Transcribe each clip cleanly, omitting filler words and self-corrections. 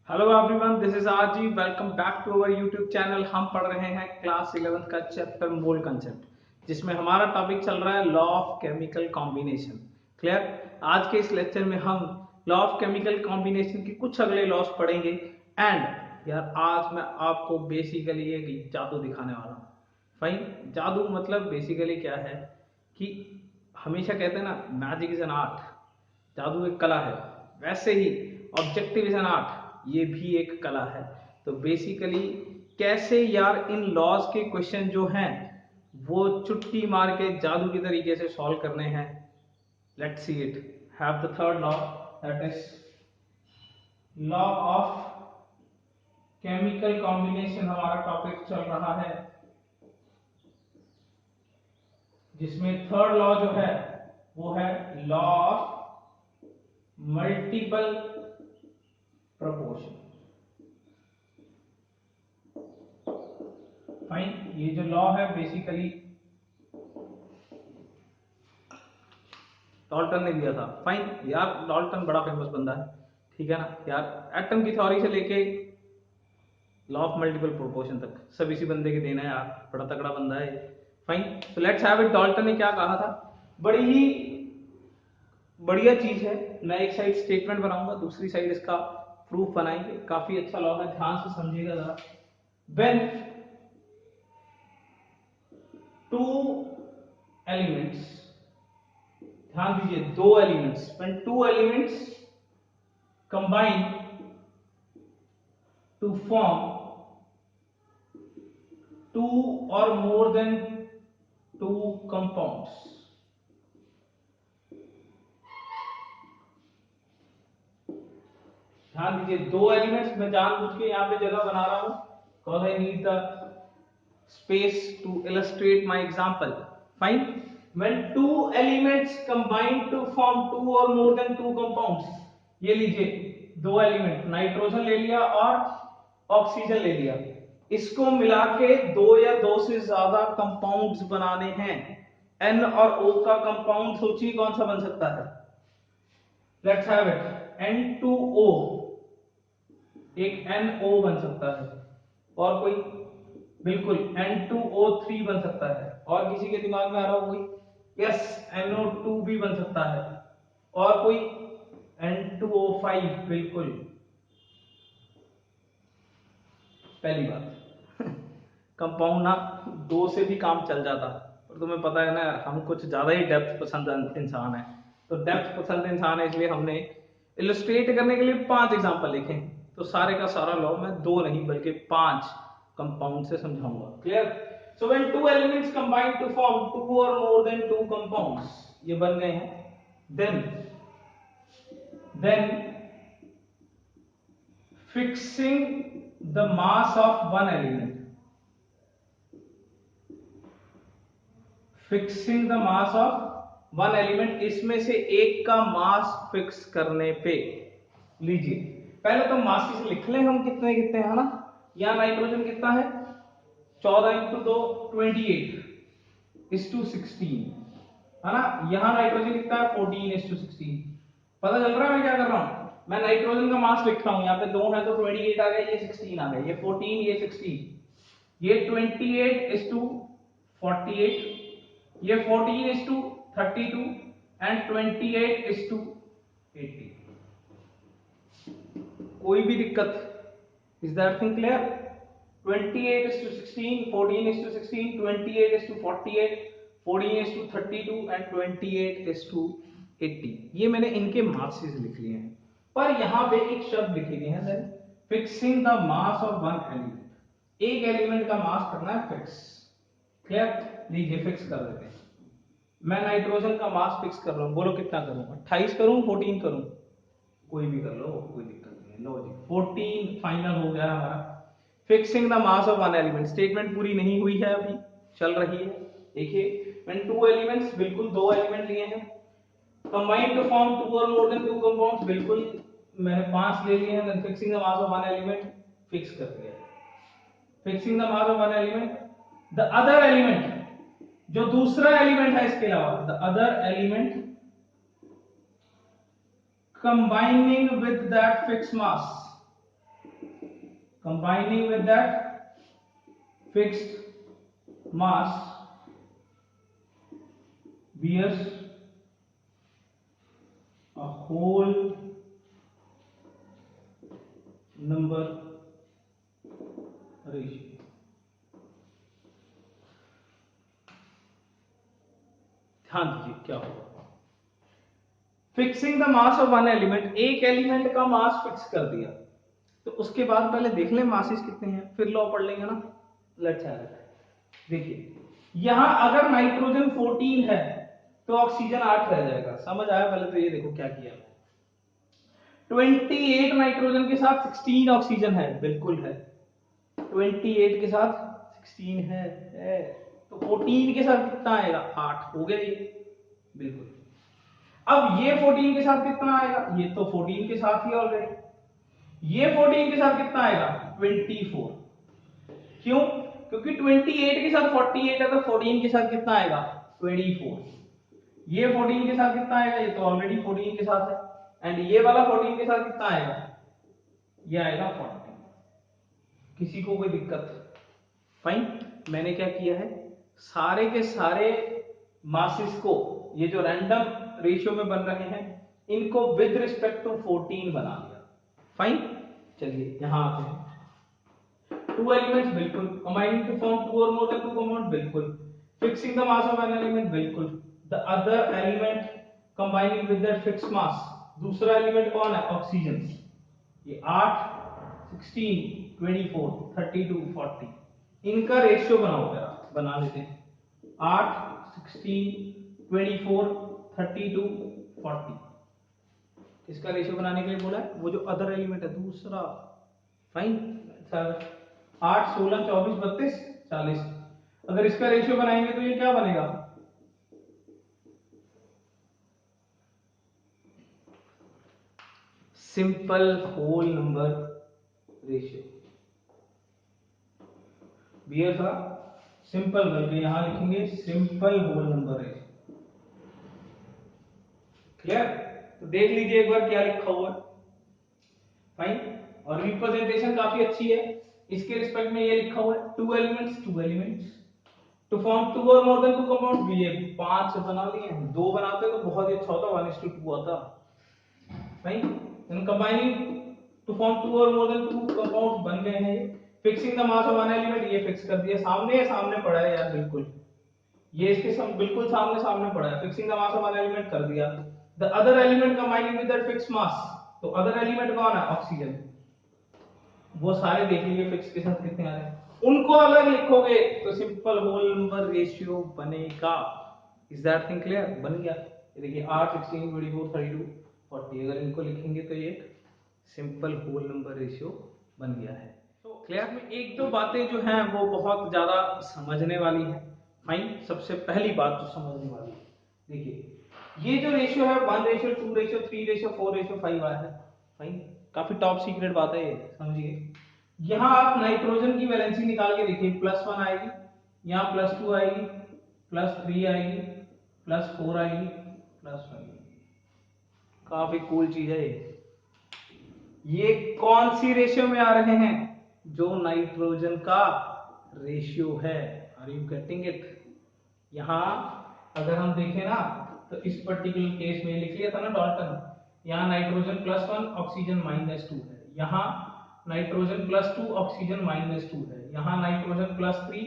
Hello everyone, this is RG. Welcome back to our YouTube channel. हम पढ़ रहे हैं क्लास 11th का चैप्टर मोल कंसेप्ट, जिसमें हमारा टॉपिक चल रहा है law of chemical combination. Clear. आज के इस लेक्चर में हम लॉ ऑफ केमिकल कॉम्बिनेशन के कुछ अगले लॉस पढ़ेंगे। एंड यार आज मैं आपको बेसिकली एक जादू दिखाने वाला हूँ। फाइन। जादू मतलब बेसिकली क्या है कि हमेशा कहते हैं ना, मैजिक इज एन आर्ट, जादू एक कला है। वैसे ही ऑब्जेक्टिव इज एन आर्ट, ये भी एक कला है। तो बेसिकली कैसे यार इन लॉज के क्वेश्चन जो हैं वो चुटकी मार के जादू की तरीके से सॉल्व करने हैं। Let's see it. Have the third law, that is law of chemical combination. हमारा टॉपिक चल रहा है जिसमें थर्ड लॉ जो है वो है law of multiple proportion. Fine. ये जो लॉ है बेसिकली डॉल्टन ने दिया था। फाइन यार, डॉल्टन बड़ा फेमस बंदा है, ठीक है ना यार। एटम की थ्योरी से लेके लॉ ऑफ मल्टीपल प्रोपोर्शन तक सब इसी बंदे के देना है यार, बड़ा तगड़ा बंदा है। फाइन। तो लेट्स हैव इट। डॉल्टन ने क्या कहा था, बड़ी ही बढ़िया चीज है। मैं एक साइड स्टेटमेंट बनाऊंगा, दूसरी साइड इसका प्रूफ बनाएंगे। काफी अच्छा लॉ है, ध्यान से समझिएगा जरा। व्हेन टू एलिमेंट्स, ध्यान दीजिए, दो elements, when two elements combine to form two or more than two compounds. ध्यान दीजिए, दो एलिमेंट्स, मैं जानबूझ के यहां पे जगह बना रहा हूं because I need the space to illustrate my example. Fine. When two elements combine to form two or more than two compounds, ये लीजिए, दो एलिमेंट, नाइट्रोजन ले लिया और ऑक्सीजन ले लिया, इसको मिला के दो या दो से ज्यादा कंपाउंड्स बनाने हैं। N और O का कंपाउंड सोचिए कौन सा बन सकता है। Let's have it. N2O, एक NO बन सकता है। और कोई, बिल्कुल N2O3 बन सकता है। और किसी के दिमाग में आ रहा हो कोई? यस, NO2 भी बन सकता है। और कोई? N2O5, बिल्कुल। पहली बात कंपाउंड ना दो से भी काम चल जाता, और तुम्हें पता है ना हम कुछ ज्यादा ही डेप्थ पसंद इंसान है। तो डेप्थ पसंद इंसान है, इसलिए हमने इलस्ट्रेट करने के लिए 5 एग्जांपल लिखे हैं। तो सारे का सारा लॉ मैं दो नहीं बल्कि 5 कंपाउंड से समझाऊंगा। Clear. So when two elements combine to form two or more than two compounds, ये बन गए हैं। Then fixing the mass of one element, fixing the mass of one element, इसमें से एक का मास फिक्स करने पे, लीजिए पहले तो मास लिख लें हम कितने कितने हैं ना। यहां नाइट्रोजन कितना है, 14 इंटू 2 28:16 है ना। यहां नाइट्रोजन कितना है, 14:16। पता चल रहा है मैं क्या कर रहा हूं? मैं नाइट्रोजन का मास लिख रहा हूं, यहां पे 2 है तो 28 आ गया, ये 16 आ गया, ये 14, ये 16, ये 28:48, ये 14:32 एंड 28:80। कोई भी दिक्कत? Is that thing clear? 28:16, 14:16, 28:48, 14:32 and 28:80। ये मैंने इनके मासेस लिख लिए हैं, पर यहां पे एक शब्द लिखे गए हैं, then fixing the mass of one element. एक एलिमेंट का मास करना है फिक्स। क्लियर। लीजिए फिक्स कर देते हैं। मैं नाइट्रोजन का मास फिक्स कर रहा हूं, बोलो कितना करूं? 28 करूं, 14 करूं? कोई भी कर लो, कोई दिक्कत नहीं है। लो जी, 14 फाइनल हो गया हमारा। Fixing the mass of one element, statement पूरी नहीं हुई है, अभी चल रही है। देखिए, व्हेन टू एलिमेंट्स, बिल्कुल दो एलिमेंट लिए हैं, combine to form two or more than two compounds, बिल्कुल मैंने 5 ले लिए हैं। Then fixing the mass of one element, fix कर दिया। Fixing the mass of one element, the other element, जो दूसरा एलिमेंट है इसके अलावा, the other element combining with that fixed mass, combining with that fixed mass bears a whole number ratio. ध्यान दीजिए क्या होगा, fixing the mass of one element, एक एलिमेंट का मास फिक्स कर दिया, तो उसके बाद पहले देख लें मासेस कितने हैं, फिर लॉ पढ़ लेंगे ना। Let's have it. देखिए यहां अगर नाइट्रोजन 14 है तो ऑक्सीजन 8 रह जाएगा, समझ आया? पहले तो ये देखो क्या किया, 28 नाइट्रोजन के साथ 16 ऑक्सीजन है, बिल्कुल है, 28 के साथ 16 है तो 14 के साथ कितना आएगा, 8 हो गया ये, बिल्कुल। अब ये 14 के साथ कितना आएगा, ये तो 14 के साथ ही ऑलरेडी, ये 14 के साथ कितना आएगा, 24। क्यों? क्योंकि 28 के साथ 48 है तो 14 के साथ कितना आएगा, 24। ये 14 के साथ कितना आएगा, ये तो ऑलरेडी 14 के साथ है, एंड ये वाला 14 के साथ कितना आएगा, ये आएगा 40। किसी को कोई दिक्कत? फाइन। मैंने क्या किया है, सारे के सारे मासेस को, ये जो रैंडम रेशियो में बन रहे हैं, इनको विद रिस्पेक्ट टू 14 बना दिया। फाइन। चलिए यहां आते हैं। टू एलिमेंट्स, बिल्कुल। Combining to form two or more than two compound, बिल्कुल। Fixing the mass of an element, बिल्कुल। The other element combining with that fixed mass, दूसरा एलिमेंट कौन है, ऑक्सीजन। ये 8, 16, 24, 32, 40, इनका रेशियो बनाओ जरा, बना लेते हैं। 8, 16, 24, 32, 40, इसका रेशियो बनाने के लिए बोला है, वो जो अदर एलिमेंट है दूसरा। फाइन। 8, 16, 24, 32, 40, अगर इसका रेशियो बनाएंगे तो ये क्या बनेगा, सिंपल होल नंबर रेशियो। बियर था सिंपल करके यहां लिखेंगे simple whole number ratio. Clear? तो देख लीजिए एक बार क्या लिखा हुआ है। फाइन। और रिप्रेजेंटेशन काफी अच्छी है, इसके रिस्पेक्ट में ये लिखा हुआ है, two elements to form two or more than two compound. ये 5 बना लिए हैं, 2 बनाते तो बहुत ही अच्छा होता, 1:2 आता। Fine. Combining to form two or more than two compound बन गए हैं। Fixing the mass of one element, ये फिक्स कर दिया, सामने पड़ा है यार, बिल्कुल ये इसके बिल्कुल सामने पड़ा है। Fixing the mass of one element कर दिया। The other element combining with that fixed मास, तो अदर एलिमेंट कौन है, ऑक्सीजन। वो सारे देख लीजिए फिक्स के साथ कितने आ रहे हैं, उनको अलग लिखोगे तो सिंपल होल नंबर रेशियो बनेगा। Is that thing clear? बन गया। देखिए 8, 16, 24, 32, 40, अगर इनको लिखेंगे तो ये सिंपल होल नंबर रेशियो बन गया है। तो क्लियर में एक दो बातें जो हैं वो बहुत ज्यादा समझने वाली है। फाइन। सबसे पहली बात जो समझने वाली है, देखिए ये जो रेशियो है 1:2, 3:4, 4:5 आया है। फाइन। काफी टॉप सीक्रेट बात है ये, समझिए। यहां आप नाइट्रोजन की वैलेंसी निकाल के देखिए, +1 आएगी, यहाँ +2 आएगी, +3 आएगी, +4 आएगी, +5 आएगी। काफी कूल चीज है ये कौन सी रेशियो में आ रहे हैं, जो नाइट्रोजन का रेशियो है। Are you getting it? यहां अगर हम देखें ना तो इस पर्टिकुलर केस में लिख लिया था ना डाल्टन, यहाँ नाइट्रोजन +1 ऑक्सीजन -2 है, यहाँ नाइट्रोजन +2 ऑक्सीजन -2 है, यहाँ नाइट्रोजन +3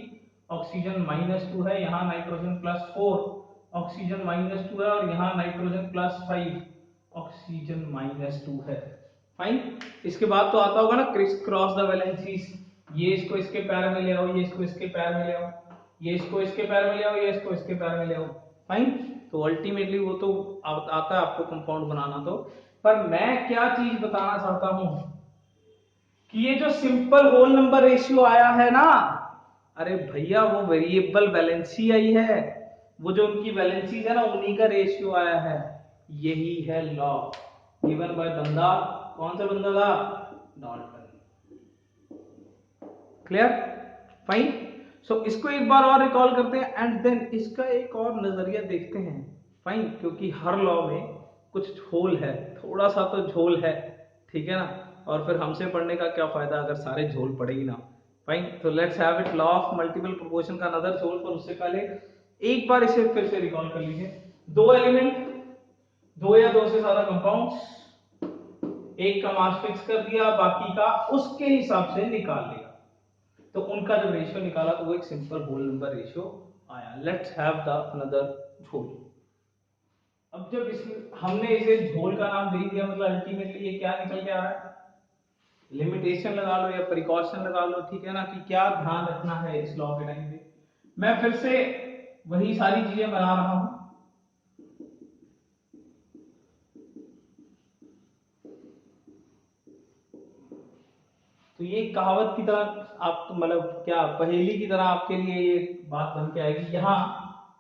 ऑक्सीजन -2 है, यहाँ नाइट्रोजन +4 ऑक्सीजन -2 है, और यहाँ नाइट्रोजन +5 ऑक्सीजन -2 है। फाइन। इसके बाद तो आता होगा ना क्रिस क्रॉस द वैलेंसीज, ये इसको इसके पैर में ले आओ, ये इसको इसके पैर में ले आओ, ये इसको इसके पैर में ले आओ, ये इसको इसके पैर में ले आओ। फाइन। तो अल्टीमेटली वो तो आता है आपको कंपाउंड बनाना। तो पर मैं क्या चीज बताना चाहता हूं कि ये जो सिंपल होल नंबर रेशियो आया है ना, अरे भैया वो वेरिएबल वैलेंसी आई है, वो जो उनकी वैलेंसी है ना उन्हीं का रेशियो आया है। यही है लॉ गिवन बाय बंदा। कौन सा बंदा था? डाल्टन। क्लियर? फाइन। सो इसको एक बार और रिकॉल करते हैं एंड देन इसका एक और नजरिया देखते हैं। फाइन। क्योंकि हर लॉ में कुछ झोल है, थोड़ा सा तो झोल है, ठीक है ना। और फिर हमसे पढ़ने का क्या फायदा अगर सारे झोल पड़े ही ना। फाइन, तो let's have it, law of multiple proportion का अनदर झोल। पर उससे पहले एक बार इसे फिर से रिकॉल कर लीजिए। दो एलिमेंट, दो या दो से ज्यादा कंपाउंड्स, एक का मास फिक्स कर दिया, बाकी का उसके हिसाब से निकाल लिया, तो उनका जब रेशियो निकाला तो वो एक सिंपल होल नंबर रेशियो आया। लेट्स हैव द अनदर झोल। अब जब हमने इसे झोल का नाम दे दिया, मतलब अल्टीमेटली ये क्या निकल के आ रहा है, लिमिटेशन लगा लो या प्रिकॉशन लगा लो, ठीक है ना, कि क्या ध्यान रखना है इस लॉ के टाइम पे। मैं फिर से वही सारी चीजें बना रहा हूं। तो ये कहावत की तरह आप मतलब क्या पहेली की तरह आपके लिए ये बात बन के आएगी। यहाँ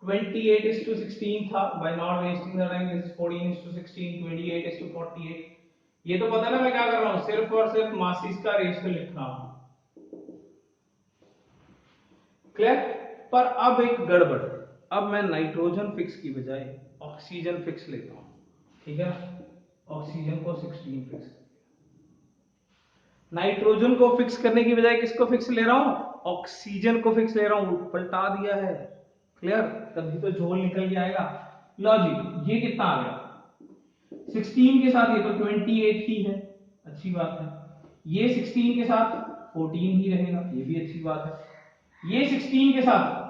28:16 था, by not wasting the time this is 14:16, 28:48। ये तो पता ना मैं क्या कर रहा हूँ, सिर्फ और सिर्फ मासेस का रेशियो लिख रहा हूँ। क्लियर? पर अब एक गड़बड़, अब मैं नाइट्रोजन फिक्स की बजाय ऑक्सीजन फिक्स लेता हूँ, ठीक है, ऑक्सीजन को 16 फिक्स, नाइट्रोजन को फिक्स करने की बजाय किसको फिक्स ले रहा हूं, ऑक्सीजन को फिक्स ले रहा हूं, पलटा दिया है। क्लियर? तभी तो झोल निकल के आएगा। लॉजिक, ये कितना आ गया 16 के साथ, ये तो 28 ही है, अच्छी बात है। ये 16 के साथ 14 ही रहेगा, ये भी अच्छी बात है। ये 16 के साथ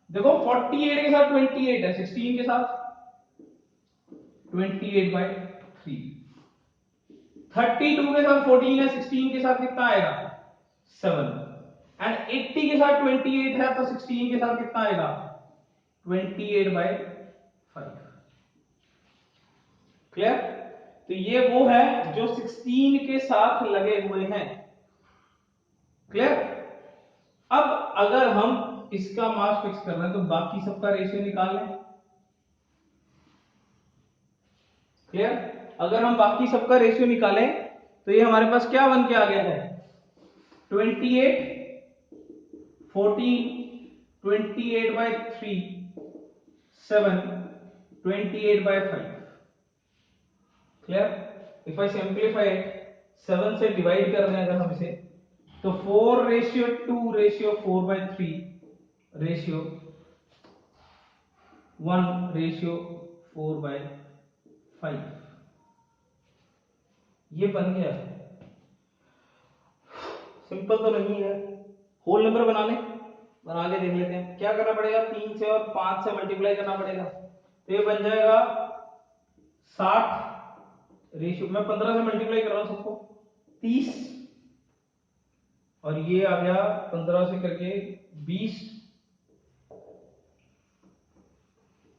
देखो 48 के साथ 28 है, 16 के साथ 28/3, 32 के साथ 14 है, 16 के साथ कितना आएगा 7, एंड 80 के साथ 28 है, तो 16 के साथ कितना आएगा 28/5। क्लियर? तो ये वो है जो 16 के साथ लगे हुए हैं। क्लियर? अब अगर हम इसका मास फिक्स करना है तो बाकी सबका रेशियो निकाल लें। क्लियर? अगर हम बाकी सबका रेशियो निकालें तो ये हमारे पास क्या बन के आ गया है 28, 14, 28/3, 7, 28/5। क्लियर? इफ आई सिंप्लीफाई 7 से डिवाइड कर रहे हैं अगर हम इसे, तो 4:2:4/3 रेशियो 1:4/5, ये बन गया। सिंपल तो नहीं है, होल नंबर बना के देख लेते हैं। क्या करना पड़ेगा, 3 से और 5 से मल्टीप्लाई करना पड़ेगा, तो ये बन जाएगा 60 रेशियो, मैं 15 से मल्टीप्लाई कर रहा हूं सबको, 30, और ये आ गया 15 से करके 20,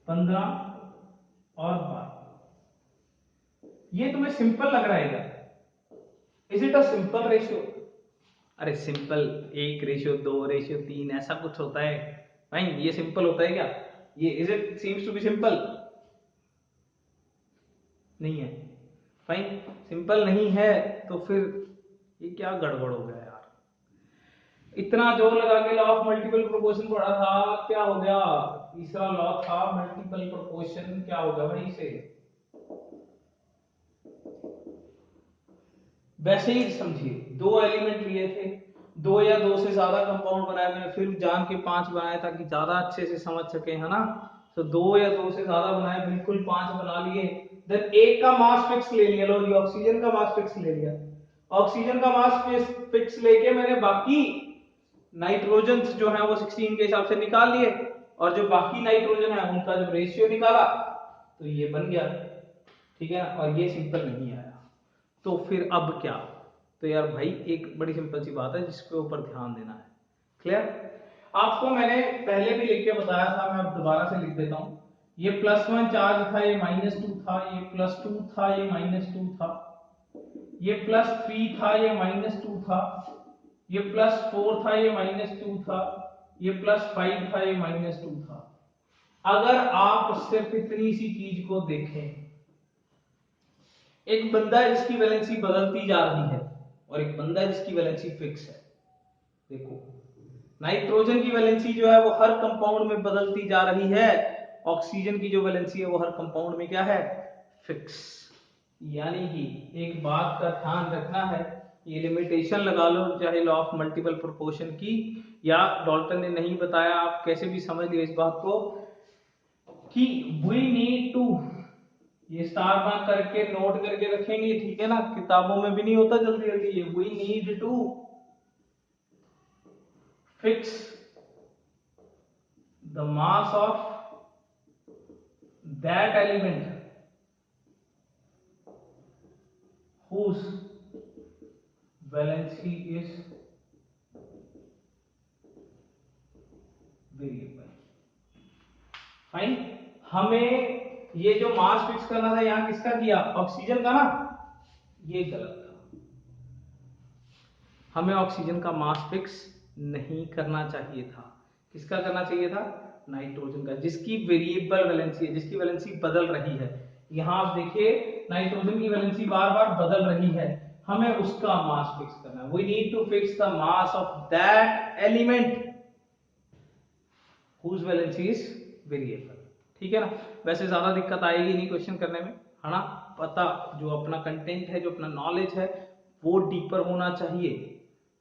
15 और 12। ये तुम्हें सिंपल लग रहा है क्या? Is it a simple ratio? अरे सिंपल 1:2:3 ऐसा कुछ होता है भाई, ये सिंपल होता है क्या? ये is it seems to be simple? नहीं है। फाइन, सिंपल नहीं है तो फिर ये क्या गड़बड़ हो गया यार। इतना जोर लगा के लॉ ऑफ मल्टीपल प्रोपोर्शन पढ़ा था, क्या हो गया? तीसरा लॉ था मल्टीपल प्रोपोर्शन, क्या हो गया भाई इसे? वैसे ही समझिए, दो एलिमेंट लिए थे, दो या दो से ज्यादा कंपाउंड बनाए, मैंने फिर जान के 5 बनाया ताकि ज्यादा अच्छे से समझ सके, है ना। तो दो या दो से ज्यादा बनाए, बिल्कुल 5 बना लिए, देन एक का मास फिक्स ले लिया, लो जी ऑक्सीजन का मास फिक्स ले लिया। ऑक्सीजन का मास फिक्स लेके मैंने बाकी नाइट्रोजन जो है वो 16 के हिसाब से निकाल लिए, और जो बाकी नाइट्रोजन है उनका जब रेशियो निकाला तो ये बन गया, ठीक है ना। और ये सिंपल नहीं आया, तो फिर अब क्या? तो यार भाई एक बड़ी सिंपल सी बात है जिसके ऊपर ध्यान देना है। क्लियर? आपको मैंने पहले भी लिख के बताया था, मैं अब दोबारा से लिख देता हूं। ये +1 चार्ज था, ये -2 था, ये +2 था, ये -2 था, ये +3 था, ये -2 था, ये +4 था, ये -2 था, ये +5 था, ये -2 था। अगर आप सिर्फ इतनी सी चीज को देखें, एक बंदा है जिसकी वैलेंसी बदलती जा रही है और एक बंदा है जिसकी वैलेंसी फिक्स है। देखो, नाइट्रोजन की वैलेंसी जो है वो हर कंपाउंड में बदलती जा रही है, ऑक्सीजन की जो वैलेंसी है वो हर कंपाउंड में क्या है, फिक्स। यानी कि एक बात का ध्यान रखना है ये लिमिटेशन लगा लो चाहे लॉ ऑफ मल्टीपल प्रोपोर्शन की, या डाल्टन ने नहीं बताया, आप कैसे भी समझ लियो इस बात को कि वी नीड टू, ये स्टार मार्क करके नोट करके रखेंगे, ठीक है ना, किताबों में भी नहीं होता जल्दी जल्दी ये, we need to fix the mass of that element whose valency is variable. Fine, हमें ये जो मास फिक्स करना था यहां किसका किया, ऑक्सीजन का ना, ये गलत था, हमें ऑक्सीजन का मास फिक्स नहीं करना चाहिए था, किसका करना चाहिए था, नाइट्रोजन का, जिसकी वेरिएबल वैलेंसी है, जिसकी वैलेंसी बदल रही है। यहां आप देखिए नाइट्रोजन की वैलेंसी बार बार बदल रही है, हमें उसका मास फिक्स करना है, we need to fix the mass of that element whose valency is variable, ठीक है ना। वैसे ज्यादा दिक्कत आएगी नहीं क्वेश्चन करने में, है ना, पता जो अपना कंटेंट है, जो अपना नॉलेज है वो डीपर होना चाहिए।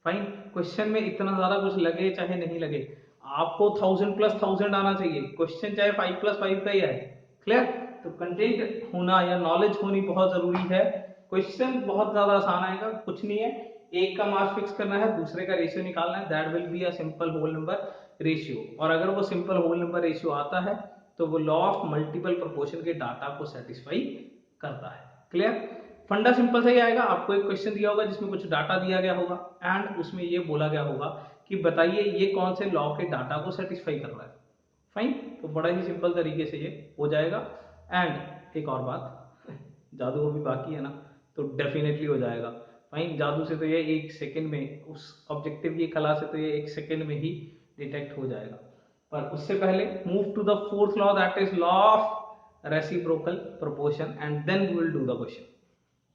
फाइन, क्वेश्चन में इतना ज्यादा कुछ लगे चाहे नहीं लगे, आपको 1000 + 1000 आना चाहिए, क्वेश्चन चाहे 5 + 5 का ही है, क्लियर। तो कंटेंट होना या नॉलेज होनी बहुत जरूरी है। क्वेश्चन बहुत ज्यादा आसान आएगा, कुछ नहीं है, एक का मास फिक्स करना है, दूसरे का रेशियो निकालना है, that will be a simple whole number ratio, और अगर वो सिंपल होल नंबर रेशियो आता है तो वो लॉ ऑफ मल्टीपल प्रोपोर्शन के डाटा को सेटिस्फाई करता है, क्लियर। फंडा सिंपल से ही आएगा, आपको एक क्वेश्चन दिया होगा जिसमें कुछ डाटा दिया गया होगा एंड उसमें ये बोला गया होगा कि बताइए ये कौन से लॉ के डाटा को सेटिस्फाई कर रहा है। फाइन, तो बड़ा ही सिंपल तरीके से ये हो जाएगा। एंड एक और बात, जादू वो भी बाकी है ना, तो डेफिनेटली हो जाएगा। फाइन, जादू से तो ये 1 सेकंड में, उस ऑब्जेक्टिव की कला से तो ये 1 सेकंड में ही डिटेक्ट हो जाएगा। पर उससे पहले move to the fourth law, that is law of reciprocal proportion, and then we will do the question.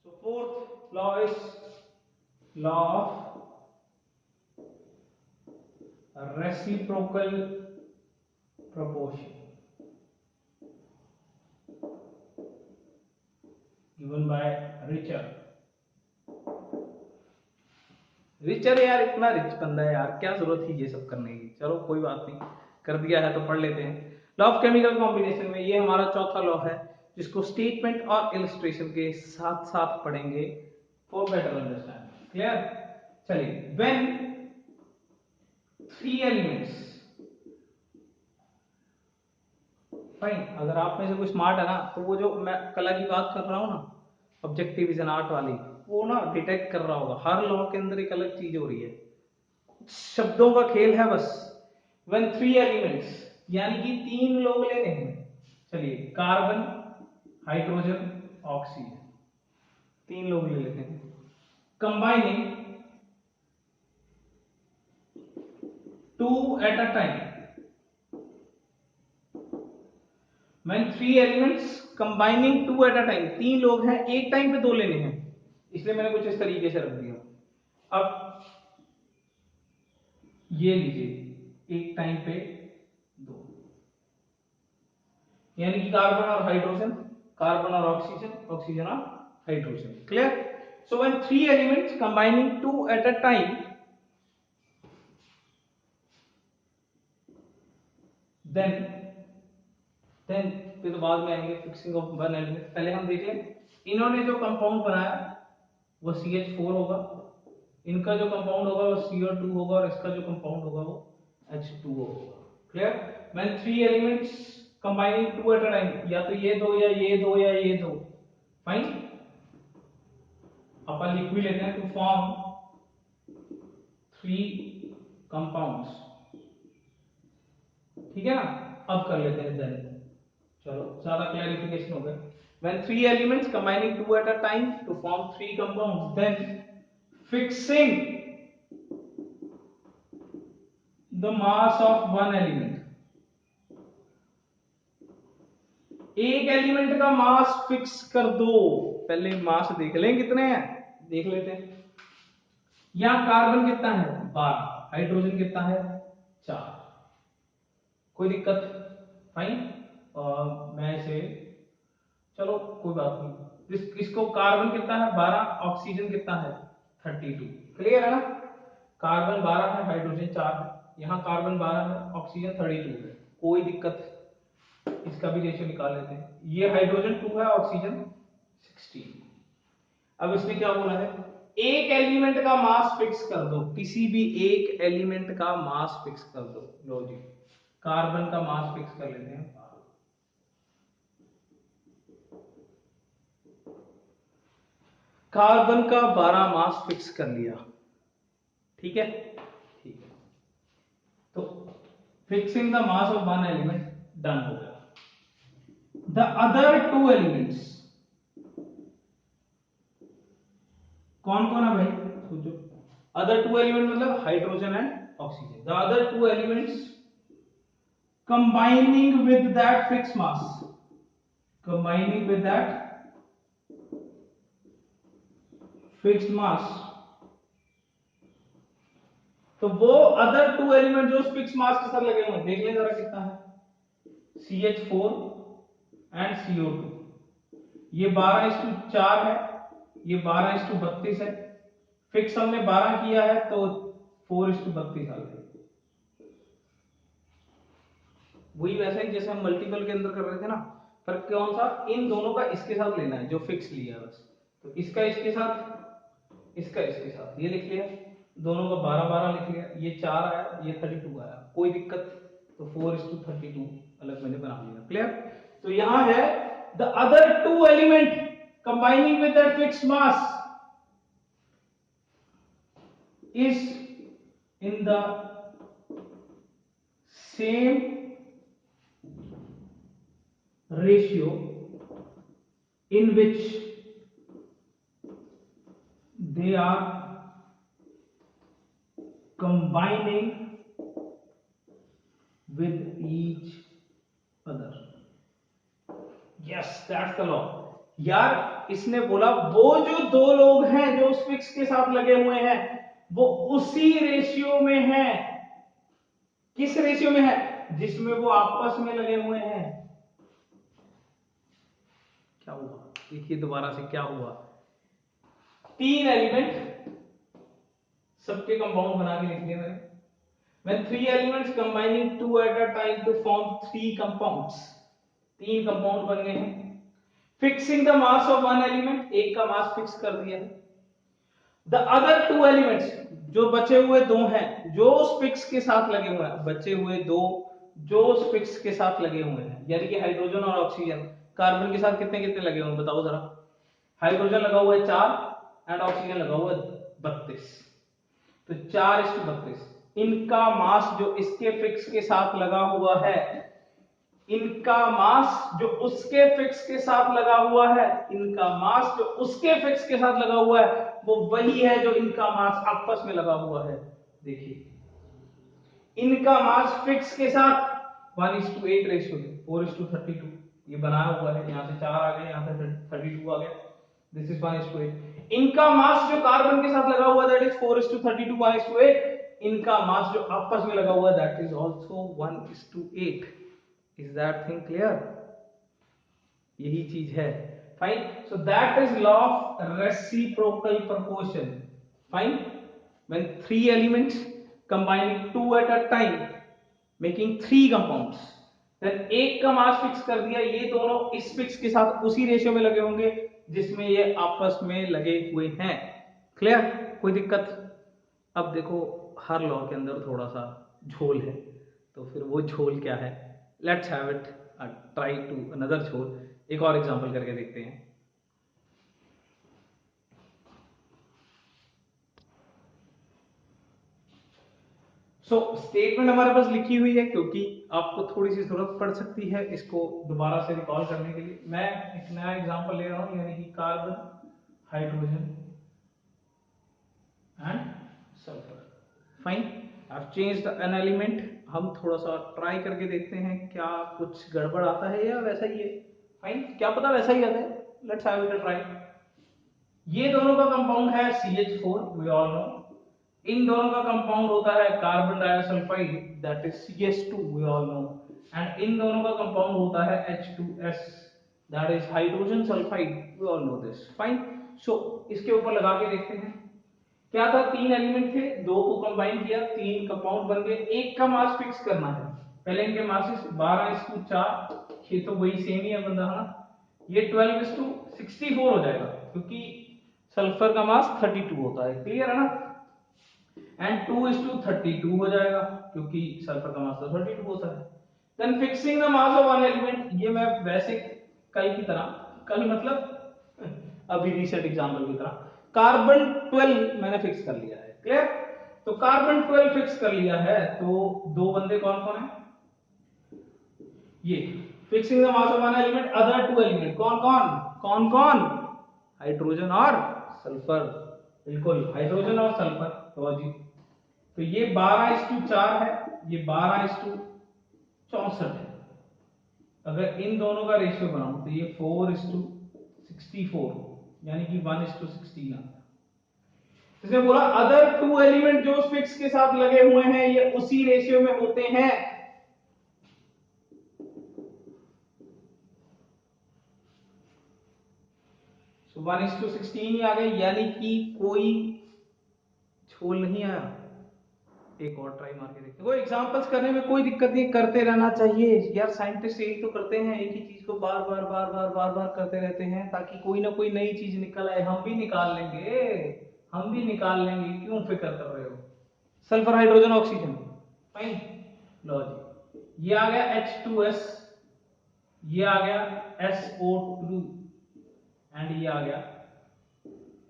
So fourth law is law of reciprocal proportion given by Richter. Richter यार इतना rich बंदा है यार, क्या जरूरत थी ये सब करने की, चलो कोई बात नहीं, कर दिया है तो पढ़ लेते हैं। लॉ ऑफ केमिकल कॉम्बिनेशन में ये हमारा चौथा लॉ है, जिसको स्टेटमेंट और इलस्ट्रेशन के साथ साथ पढ़ेंगे फॉर बेटर अंडरस्टैंडिंग, क्लियर। चलिए, व्हेन 3 एलिमेंट्स, फाइन, अगर आप में से कोई स्मार्ट है ना, तो वो जो मैं कला की बात कर रहा हूँ ना, ऑब्जेक्टिव इज एन आर्ट वाली, वो ना डिटेक्ट कर रहा होगा, हर लॉ के अंदर एक अलग चीज हो रही है, शब्दों का खेल है बस। when 3 एलिमेंट्स, यानी कि 3 लोग लेने हैं, चलिए कार्बन, हाइड्रोजन, ऑक्सीजन, 3 लोग ले लेते हैं, combining 2 at a time, when 3 elements combining 2 at a time, 3 लोग हैं, एक टाइम पे 2 लेने हैं, इसलिए मैंने कुछ इस तरीके से रख दिया। अब ये लीजिए, एक टाइम पे 2, यानी कि कार्बन और हाइड्रोजन, कार्बन और ऑक्सीजन, ऑक्सीजन और hydrogen, clear. So when 3 elements combining 2 at a time, then फिर तो बाद में आएंगे फिक्सिंग ऑफ 1 एलिमेंट, पहले हम देख लें, इन्होंने जो कंपाउंड बनाया वो CH4 होगा, इनका जो कंपाउंड होगा वो CO2 होगा, और इसका जो कंपाउंड होगा वो H2O होगा, clear. When 3 elements combining 2 at a time, या तो ये दो या ये दो या ये दो, फाइन, अपन लिख भी लेते हैं, टू फॉर्म 3 कंपाउंड्स, ठीक है ना। अब कर लेते हैं देन, चलो ज्यादा क्लैरिफिकेशन हो गया। When 3 elements combining 2 at a time to form 3 compounds, then fixing the mass of one element, एक एलिमेंट का मास फिक्स कर दो, पहले मास देख लें कितने हैं, देख लेते हैं। यहां कार्बन कितना है 12, हाइड्रोजन कितना है 4, कोई दिक्कत, फाइन। मैं इसे, चलो कोई बात नहीं, इसको कार्बन कितना है 12, ऑक्सीजन कितना है 32। क्लियर है ना? कार्बन 12 है, हाइड्रोजन 4 है, यहाँ कार्बन 12 है, ऑक्सीजन 32 है, कोई दिक्कत, इसका भी रेशियो निकाल लेते हैं। ये हाइड्रोजन 2 है, ऑक्सीजन 16। अब इसमें क्या बोला है, एक एलिमेंट का मास फिक्स कर दो, किसी भी एक एलिमेंट का मास फिक्स कर दो। लो जी, कार्बन का मास फिक्स कर लेते हैं। कार्बन का 12 मास फिक्स कर लिया, ठीक है, ठीक है। तो fixing the mass of one element done हो गया। द अदर टू एलिमेंट्स कौन कौन है भाई, सोचो। अदर टू एलिमेंट मतलब hydrogen and oxygen. The other two elements combining with that fix mass, combining with that fixed मास, तो वो अदर टू एलिमेंट जो उस फिक्स मास के साथ लगे हुए हैं, देख लें जरा कितना है। CH4 एंड CO2, ये 12:4 है, ये 12:32 है। फिक्स हमने 12 किया है तो 4:32 आ गया। वही वैसा ही जैसे हम मल्टीपल के अंदर कर रहे थे ना, पर कौन सा, इन दोनों का इसके साथ लेना है जो फिक्स लिया है बस। तो इसका इसके साथ, इसका इसके साथ, ये लिख लिया, दोनों का 12-12 लिख लिया, ये 4 आया, ये 32 आया, कोई दिक्कत। तो 4:32 अलग मैंने बना लिया। क्लियर? तो यहां है the other two element combining with that fixed mass is in the same ratio in which they are combining with each other. Yes, that's the law. यार इसने बोला वो जो दो लोग हैं जो उस फिक्स के साथ लगे हुए हैं वो उसी रेशियो में है। किस रेशियो में है? जिसमें वो आपस में लगे हुए हैं। क्या हुआ, देखिए दोबारा से क्या हुआ। तीन एलिमेंट सबके कंपाउंड बना के लिख दिए मैंने। When three elements combining two at a time to form three compounds, तीन कंपाउंड बन गए हैं। Fixing the mass of one element, एक का मास फिक्स कर दिया है। द अदर टू एलिमेंट्स, जो बचे हुए दो हैं जो उस फिक्स के साथ लगे हुए हैं, बचे हुए दो जो उस फिक्स के साथ लगे हुए हैं, यानी कि हाइड्रोजन और ऑक्सीजन। कार्बन के साथ कितने कितने लगे हुए हैं बताओ जरा। हाइड्रोजन लगा हुआ है 4 एंड ऑक्सीजन लगा हुआ है 32, तो 4:32। इनका मास जो इसके फिक्स के साथ लगा हुआ है, इनका मास जो उसके फिक्स के साथ लगा हुआ है, इनका मास जो उसके फिक्स के साथ लगा हुआ है, वो वही है जो इनका मास आपस में लगा हुआ है। देखिए इनका मास फिक्स के साथ 1:8 रेशियो है, 4:32 ये बनाया हुआ है। यहां से 4 आ गए, यहां से 32 आ गया, दिस इज 1:8। इनका मास जो कार्बन के साथ लगा हुआ है दैट इज 4:32 1:8। इनका मास जो आपस में लगा हुआ है that is also 1:8। Is that thing clear? यही चीज है। Fine, so that is law of reciprocal proportion. Fine, when three elements combining two at a time making three compounds, then एक का मास फिक्स कर दिया, ये दोनों इस फिक्स के साथ उसी रेशियो में लगे होंगे जिसमें ये आपस में लगे हुए हैं। क्लियर? कोई दिक्कत? अब देखो हर लॉ के अंदर थोड़ा सा झोल है, तो फिर वो झोल क्या है, let's have it try to another झोल। एक और एग्जांपल करके देखते हैं। स्टेटमेंट हमारे पास लिखी हुई है, क्योंकि आपको थोड़ी सी जरूरत पड़ सकती है इसको दोबारा से रिकॉल करने के लिए। मैं एक नया एग्जांपल ले रहा हूं, यानी कि carbon, hydrogen and sulphur. Fine, I have changed an element. हम थोड़ा सा ट्राई करके देखते हैं क्या कुछ गड़बड़ आता है या वैसा ही है। फाइन, क्या पता वैसा ही आता है, let's have it a try. ये दोनों का कंपाउंड है CH4, वी ऑल नो। इन दोनों का कंपाउंड होता है carbon disulphide, that is CH2, we all know. And इन दोनों का कंपाउंड होता है H2S, that is hydrogen sulphide, we all know this. Fine, so इसके ऊपर लगा के देखते हैं। क्या था, 3 एलिमेंट थे, 2 को कंबाइन किया, 3 कंपाउंड बन गए, एक का मास फिक्स करना है। पहले इनके मासेस 12:4, ये तो वही सेम ही है बंदा, है ना। ये 12:64 हो जाएगा क्योंकि सल्फर का मास 32 होता है, क्लियर है ना। एंड 2:32 हो जाएगा क्योंकि सल्फर का मास तो 32 होता है। Then fixing the mass of one element, ये मैं वैसे कल की तरह, कल मतलब अभी रिसेंट एग्जांपल की तरह, कार्बन 12 मैंने फिक्स कर लिया है, क्लियर। तो कार्बन 12 फिक्स कर लिया है, तो दो बंदे कौन कौन है, ये fixing the mass of one element, other 2 element कौन कौन, कौन कौन, हाइड्रोजन और सल्फर, बिल्कुल हाइड्रोजन और सल्फर, तो जी। तो ये 12:4 है, ये 12:64 है। अगर इन दोनों का रेशियो बनाऊं तो ये 4:64 यानी कि 1:16 आता है। इसने बोला अदर 2 एलिमेंट जो फिक्स के साथ लगे हुए हैं ये उसी रेशियो में होते हैं। So 1:16 ही आ गए, यानी कि कोई छोल नहीं आया। एक और ट्राई मार के देखते, कोई एग्जांपल्स करने में कोई दिक्कत नहीं, करते रहना चाहिए यार, साइंटिस्ट यही तो करते हैं, एक ही चीज को बार बार बार बार बार बार करते रहते हैं ताकि कोई ना कोई नई चीज निकल आए। हम भी निकाल लेंगे, हम भी निकाल लेंगे, क्यों फिक्र कर रहे हो। सल्फर हाइड्रोजन ऑक्सीजन, फाइन, लो जी, ये आ गया H2S, ये आ गया SO2 एंड ये आ गया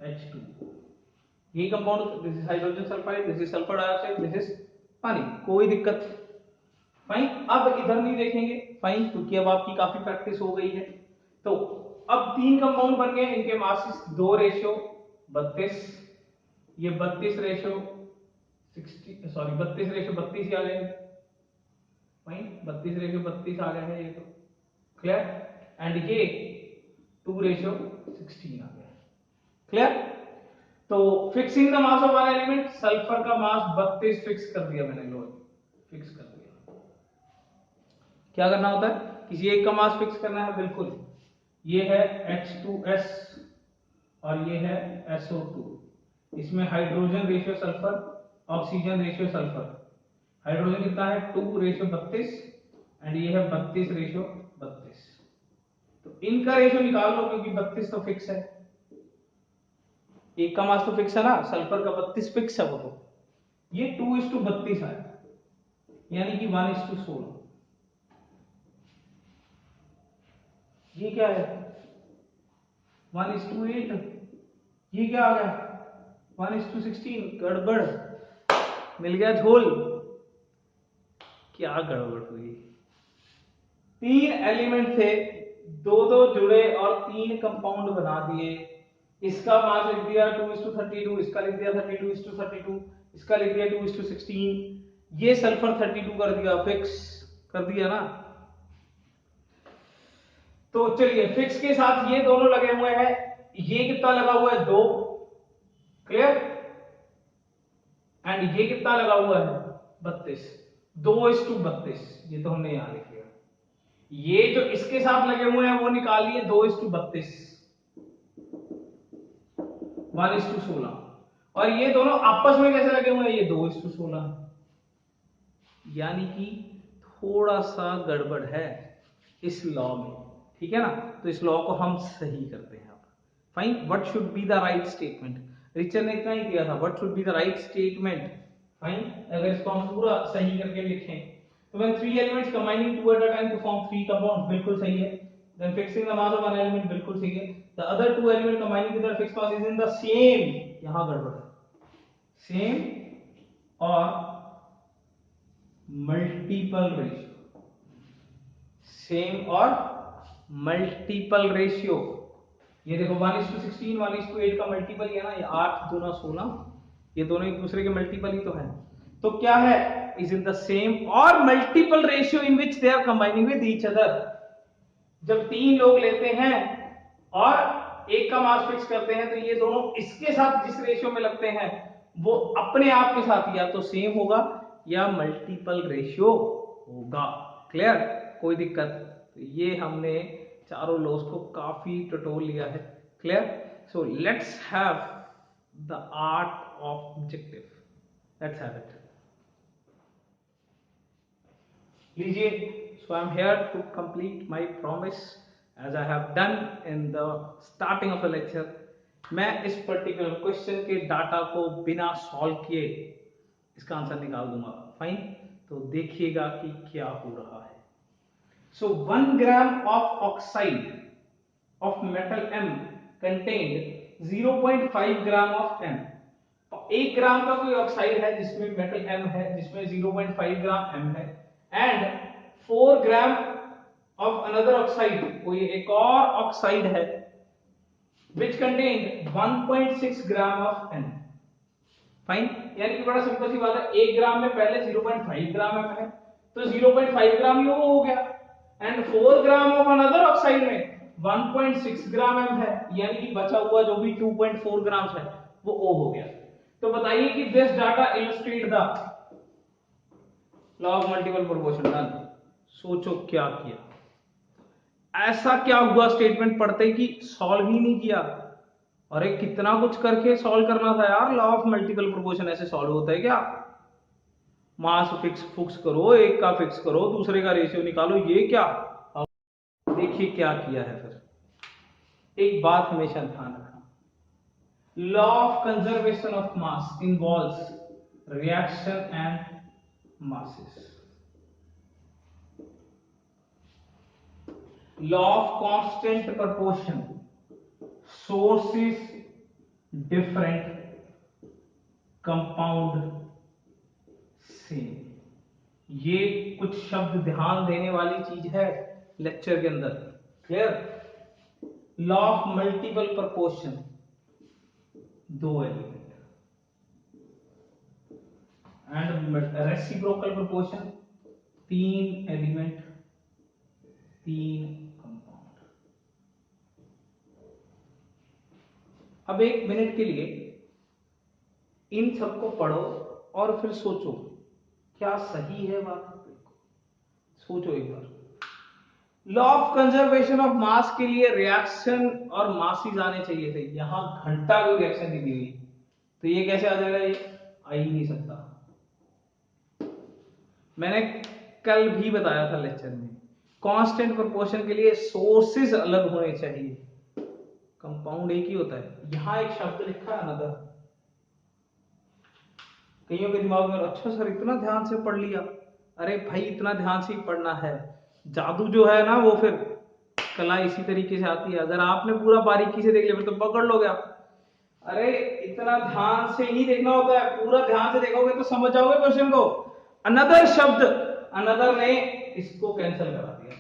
H2। यही compound, this is hydrogen sulphide, this is sulphur dioxide, this is पानी, कोई दिक्कत, फाइन। अब इधर नहीं देखेंगे, फाइन, क्योंकि अब आपकी काफी प्रैक्टिस हो गई है। तो अब 3 कंपाउंड बन गए, इनके मासेस 2:32, ये 32:60, सॉरी 32:32 ही आ गए, फाइन, 32:32 आ गए हैं ये तो, क्लियर। एंड ये 2:16 आ गया, क्लियर। तो fixing the mass of one element, sulphur का मास 32 फिक्स कर दिया मैंने, लो फिक्स कर दिया। क्या करना होता है, किसी एक का मास फिक्स करना है, बिल्कुल। ये है H2S और ये है SO2, इसमें hydrogen ratio sulphur, oxygen ratio sulphur. Hydrogen कितना है 2:32 एंड ये है 32:32। तो इनका रेशियो निकाल लो क्योंकि 32 तो फिक्स है, एक का मास तो फिक्स है ना, सल्फर का 32 फिक्स है वो, तो ये 2:32 आया, यानी कि 1:16। ये क्या है 1:8, ये क्या आ गया 1:16, गड़बड़, मिल गया झोल। क्या गड़बड़ हुई, 3 एलिमेंट थे, दो दो जुड़े और 3 कंपाउंड बना दिए। इसका मास लिख दिया 2:32, इसका लिख दिया 32:32, इसका लिख दिया 2:16, ये सल्फर 32 कर दिया, फिक्स कर दिया ना। तो चलिए फिक्स के साथ ये दोनों लगे हुए हैं, ये कितना लगा हुआ है 2, क्लियर। एंड ये कितना लगा हुआ है 32, 2:32, ये तो हमने यहां लिख लिया। ये जो इसके साथ लगे हुए हैं वो निकाल लिए 2:32, 1:16, और ये दोनों आपस में कैसे लगे हुए हैं, ये 2:16, यानी कि थोड़ा सा गड़बड़ है इस लॉ में, ठीक है ना। तो इस लॉ को हम सही करते हैं। Fine, what should be the right statement, Richard ने इतना ही किया था, what should be the right statement. Fine, अगर इसको हम पूरा सही करके लिखें तो when 3 elements combining 2 at a time to form 3 compounds, बिल्कुल सही है। then fixing the mass of one element, बिल्कुल सही है। the other 2 elements combining with their fixed mass is in the same, यहां गड़बड़ है, same or multiple ratio, same or multiple ratio. ये देखो 1:16, 1:8 का मल्टीपल है ना, ये 8 दूना 16, ये दोनों एक दूसरे के मल्टीपल ही तो है। तो क्या है, is in the same or multiple ratio in which they are combining with each other. जब 3 लोग लेते हैं और एक का मास फिक्स करते हैं तो ये दोनों इसके साथ जिस रेशियो में लगते हैं वो अपने आप के साथ या तो सेम होगा या मल्टीपल रेशियो होगा, क्लियर, कोई दिक्कत। तो ये हमने चारों लॉस को काफी टटोल लिया है, clear. So let's have the art objective. Let's have it. लीजिए, so I am here to complete my promise as I have done in the starting of the lecture. मैं इस पर्टिकुलर क्वेश्चन के data को बिना solve किए इसका answer निकाल दूंगा। फाइन, तो देखिएगा कि क्या हो रहा है। सो 1 gram of oxide of metal M contained 0.5 gram of M। 1 ग्राम का कोई ऑक्साइड है जिसमें मेटल M है, जिसमें 0.5 ग्राम M है, and 4 gram of another oxide, कोई एक और ऑक्साइड है which contained 1.6 gram of N। Fine, यानी कि बड़ा सिंपल सी बात है, 1 ग्राम में पहले 0.5 ग्राम M है, तो 0.5 ग्राम ये हो गया, and 4 gram of another oxide में 1.6 ग्राम M है, यानी कि बचा हुआ जो भी 2.4 ग्राम है वो O हो गया। तो बताइए कि this data illustrate the law of multiple proportion. Done. सोचो क्या किया, ऐसा क्या हुआ स्टेटमेंट पढ़ते कि सॉल्व ही नहीं किया। अरे कितना कुछ करके सॉल्व करना था यार, लॉ ऑफ मल्टीपल प्रोपोर्शन ऐसे सॉल्व होता है क्या? मास फिक्स करो, एक का फिक्स करो, दूसरे का रेशियो निकालो, ये क्या? देखिए क्या किया है। फिर एक बात हमेशा ध्यान रखना, law of conservation of mass involves reaction and masses. Law of constant proportion, sources different, compound same. ये कुछ शब्द ध्यान देने वाली चीज है लेक्चर के अंदर। Clear? Law of multiple proportion, 2 element, and reciprocal proportion, 3 element, 3 compound. अब 1 मिनट के लिए इन सबको पढ़ो और फिर सोचो क्या सही है बात। सोचो एक बार। Law of conservation of mass के लिए रिएक्शन और मासेस आने चाहिए थे, यहां घंटा कोई रिएक्शन नहीं दी हुई, तो ये कैसे आ जाएगा? ये आ ही नहीं सकता। मैंने कल भी बताया था लेक्चर में, कांस्टेंट प्रोपोर्शन के लिए सोर्सेज अलग होने चाहिए, कंपाउंड एक ही होता है। यहां एक शब्द लिखा है अनदर, कईयों के दिमाग में अच्छा सर इतना ध्यान से पढ़ लिया। अरे भाई इतना ध्यान से ही पढ़ना है, जादू जो है ना वो फिर कला इसी तरीके से आती है। अगर आपने पूरा बारीकी से देख लिया फिर तो पकड़ लोगे आप। अरे इतना ध्यान से ही देखना होता है, पूरा ध्यान से देखोगे तो समझ जाओगे क्वेश्चन को। अनदर शब्द, अनदर ने इसको कैंसिल करा दिया।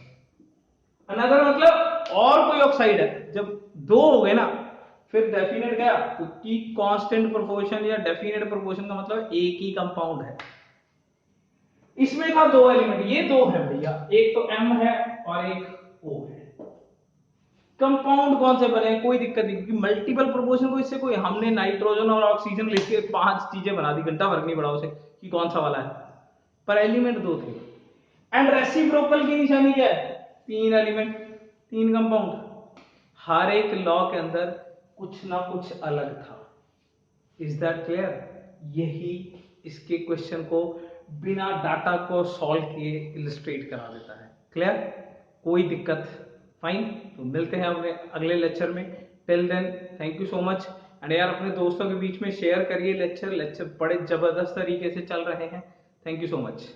अनदर मतलब और कोई ऑक्साइड है, जब 2 हो गए ना फिर डेफिनेट क्या, क्योंकि कांस्टेंट प्रोपोर्शन या डेफिनेट प्रोपोर्शन का मतलब एक ही कंपाउंड है। इसमें था 2 एलिमेंट, ये 2 है भैया, एक तो M है और एक O है। कंपाउंड कौन से बने, कोई दिक्कत नहीं, क्योंकि मल्टीपल प्रोपोर्शन को इससे कोई, हमने नाइट्रोजन और ऑक्सीजन लेके 5 चीजें बना दी, घंटा फर्क नहीं पड़ा उसे कि कौन सा वाला है, पर एलिमेंट 2 थे। एंड रेसिप्रोकल की निशानी क्या है? 3 एलिमेंट, 3 कंपाउंड। हर एक लॉ के अंदर कुछ ना कुछ अलग था। Is that clear? यही इसके क्वेश्चन को बिना डाटा को सॉल्व किए इलस्ट्रेट करा देता है। क्लियर? कोई दिक्कत? फाइन, तो मिलते हैं अपने अगले लेक्चर में। Till then thank you so much. And यार अपने दोस्तों के बीच में शेयर करिए लेक्चर बड़े जबरदस्त तरीके से चल रहे हैं। Thank you so much.